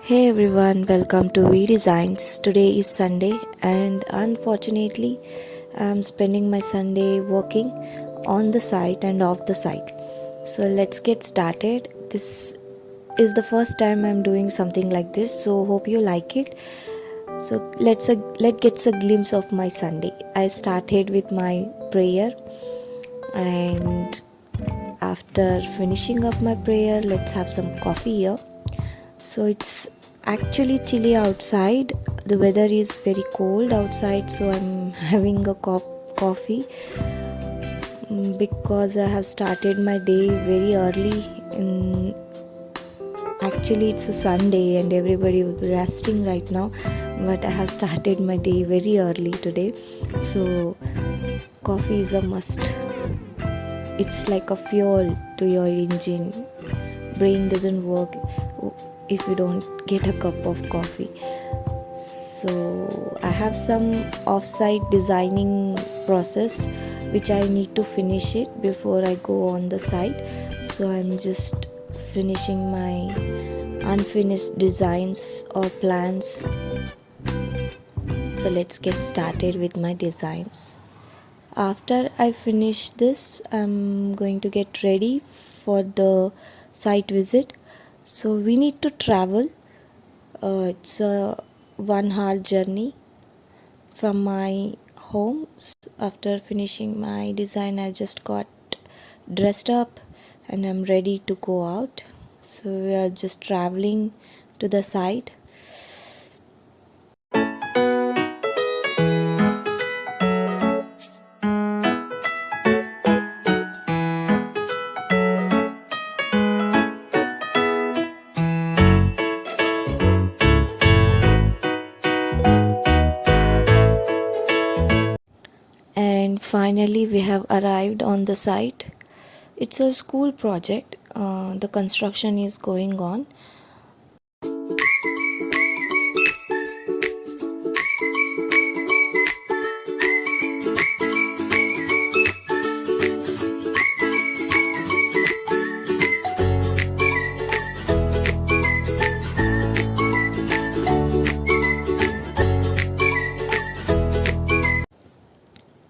Hey everyone, welcome to V Designs. Today is Sunday, and unfortunately, I'm spending my Sunday working on the site and off the site. So let's get started. This is the first time I'm doing something like this, so hope you like it. So let's get a glimpse of my Sunday. I started with my prayer, and after finishing up my prayer, let's have some coffee here. So it's actually chilly outside. The weather is very cold outside, so I'm having a coffee because I have started my day very early. Actually, it's a Sunday and everybody will be resting right now, but I have started my day very early today. So coffee is a must. It's like a fuel to your engine. Brain doesn't work if you don't get a cup of coffee. So I have some off-site designing process which I need to finish it before I go on the site. So I'm just finishing my unfinished designs or plans. So let's get started with my designs. After I finish this, I'm going to get ready for the site visit. So we need to travel. It's a 1 hour journey from my home. After finishing my design, I just got dressed up and I'm ready to go out. So we are just traveling to the site. And finally, we have arrived on the site. It's a school project. The construction is going on.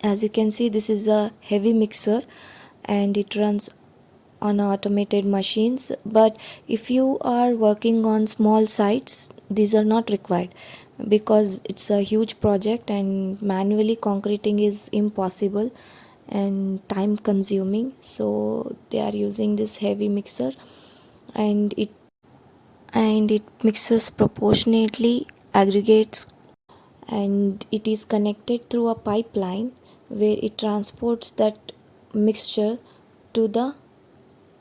As you can see, this is a heavy mixer and it runs on automated machines, but if you are working on small sites, these are not required because it's a huge project and manually concreting is impossible and time consuming. So they are using this heavy mixer, and it mixes proportionately, aggregates, and it is connected through a pipeline where it transports that mixture to the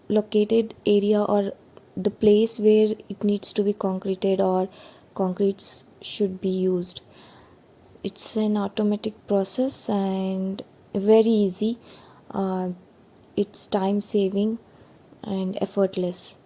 located area or the place where it needs to be concreted or concretes should be used. It's an automatic process and very easy. It's time saving and effortless.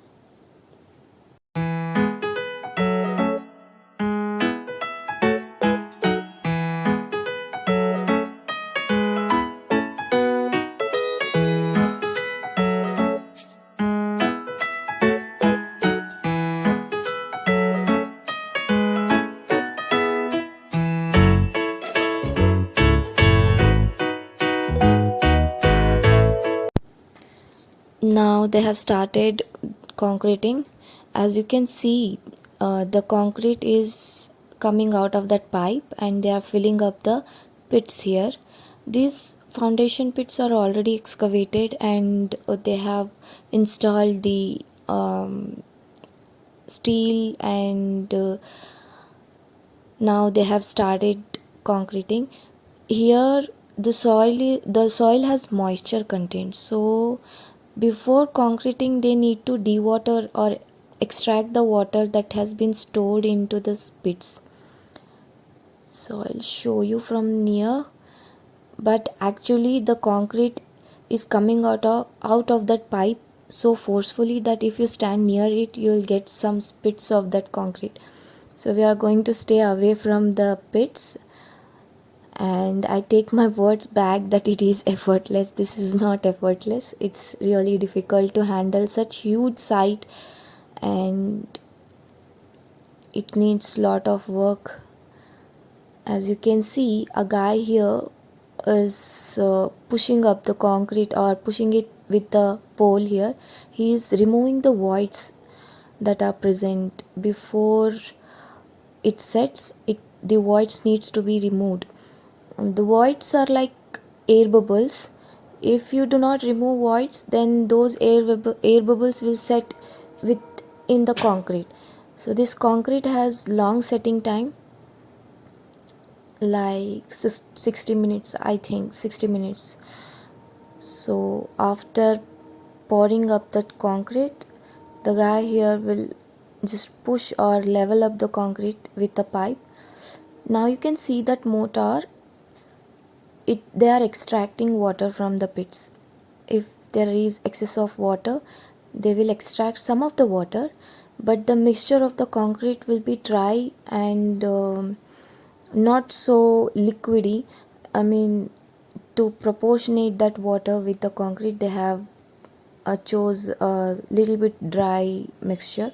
Now they have started concreting. As you can see, the concrete is coming out of that pipe and they are filling up the pits here. These foundation pits are already excavated and they have installed the steel, and now they have started concreting. Here the soil has moisture content, so before concreting they need to dewater or extract the water that has been stored into the pits. So I'll show you from near, but actually the concrete is coming out of that pipe so forcefully that if you stand near it you will get some spits of that concrete. So we are going to stay away from the pits, and I take my words back that it is effortless. This is not effortless. It's really difficult to handle such huge site, and it needs lot of work. As you can see, a guy here is pushing up the concrete or pushing it with the pole here. He is removing the voids that are present before it sets. The voids needs to be removed. The voids are like air bubbles. If you do not remove voids, then those air bubbles will set within the concrete. So this concrete has long setting time, like 60 minutes, I think 60 minutes. So after pouring up that concrete, the guy here will just push or level up the concrete with a pipe. Now you can see that mortar, they are extracting water from the pits. If there is excess of water, they will extract some of the water, but the mixture of the concrete will be dry and not so liquidy. I mean, to proportionate that water with the concrete, they have chose a little bit dry mixture.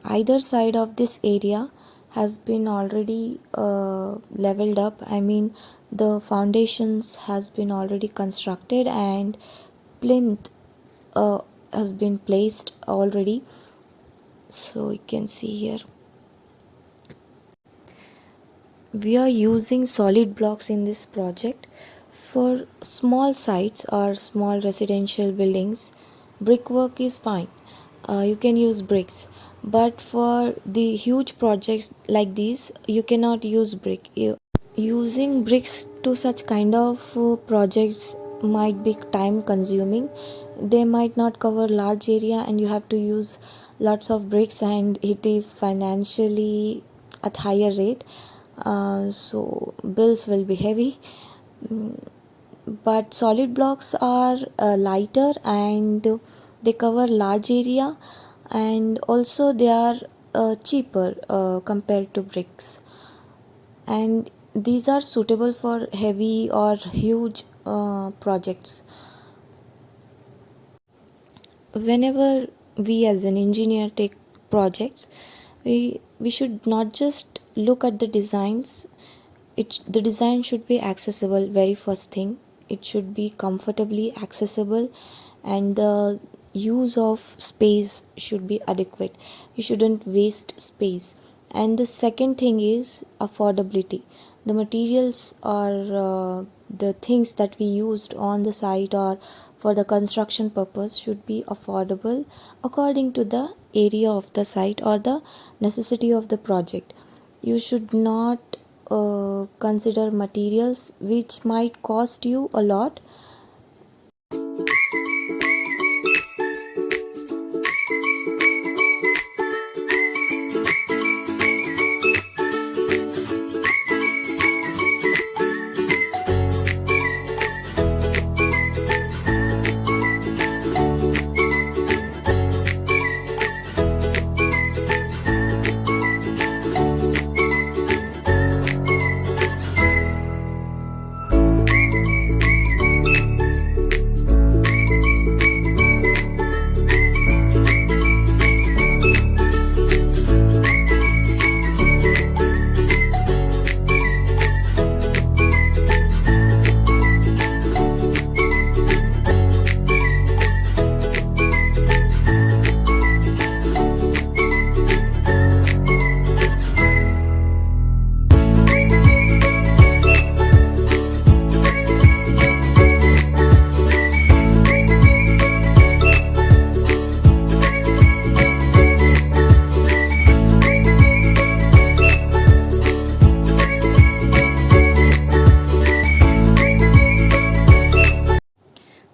Either side of this area has been already leveled up. I mean, the foundations has been already constructed and plinth has been placed already. So you can see here, we are using solid blocks in this project. For small sites or small residential buildings, brickwork is fine. You can use bricks, but for the huge projects like these, you cannot use brick. Using bricks to such kind of projects might be time consuming. They might not cover large area and you have to use lots of bricks, and it is financially at higher rate. So bills will be heavy. But solid blocks are lighter and they cover large area, and also they are cheaper compared to bricks, and these are suitable for heavy or huge projects. Whenever we as an engineer take projects, we should not just look at the designs. The design should be accessible, very first thing. It should be comfortably accessible, and the use of space should be adequate. You shouldn't waste space. And the second thing is affordability. The materials or the things that we used on the site or for the construction purpose should be affordable according to the area of the site or the necessity of the project. You should not consider materials which might cost you a lot.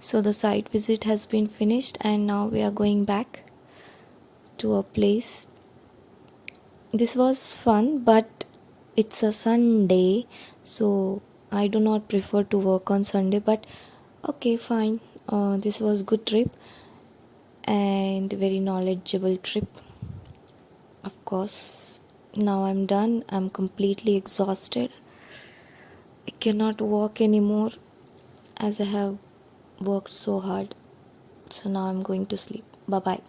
So the site visit has been finished, and now we are going back to a place. This was fun, but it's a Sunday, so I do not prefer to work on Sunday, but okay, fine. This was good trip and very knowledgeable trip, of course. Now I'm done. I'm completely exhausted. I cannot walk anymore as I have worked so hard. So now I'm going to sleep. Bye bye.